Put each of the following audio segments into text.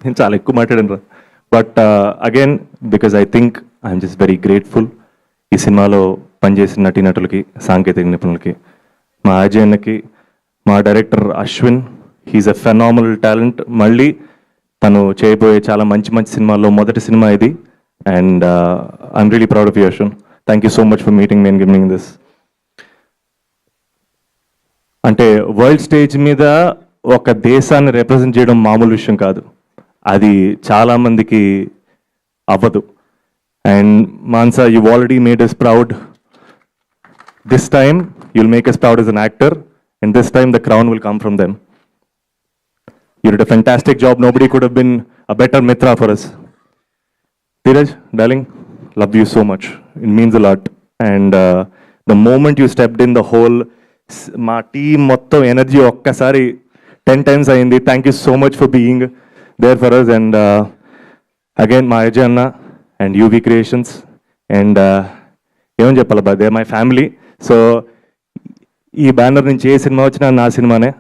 నేను చాలా ఎక్కువ మాట్లాడాను, but again because I think I'm just very grateful ఈ సినిమాలో పనిచేసిన నటీనటులకి, సాంకేతిక నిపుణులకి, మా అజయ్ అన్నకి, మా డైరెక్టర్ అశ్విన్, హీఈస్ ఎ ఫెనామినల్ టాలెంట్. మళ్ళీ తను చేయబోయే చాలా మంచి మంచి సినిమాల్లో మొదటి సినిమా ఇది, and I'm really proud of you Ashwin. Thank you so much for meeting me and giving this. అంటే వరల్డ్ స్టేజ్ మీద ఒక దేశాన్ని రిప్రజెంట్ చేయడం మామూలు విషయం కాదు, అది చాలామందికి అవ్వదు. And Mansa, you already made us proud. This time you'll make us proud as an actor, and this time the crown will come from them. You did a fantastic job. Nobody could have been a better mitra for us. Dheeraj, darling, love you so much. It means a lot. And the moment you stepped in, the whole మా team మొత్తం energy ఒక్కసారి 10 times అయింది. Thank you so much for being there for us. And again మా అజయ్ అన్న and UV creations, and ఏమని చెప్పాలి బా, they my family. So ఈ బ్యానర్ నుంచి ఏ సినిమా వచ్చినా నా సినిమానే.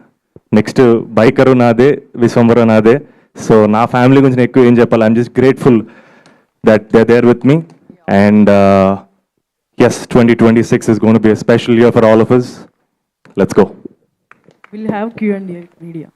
నెక్స్ట్ బైకరు నాదే, విశ్వంబర నాదే. సో నా ఫ్యామిలీ గురించి నేను ఎక్కువ ఏం చెప్పాలి. I'm just grateful that they there with me. And yes, 2026 is going to be a special year for all of us. Let's go. We'll have Q&A media.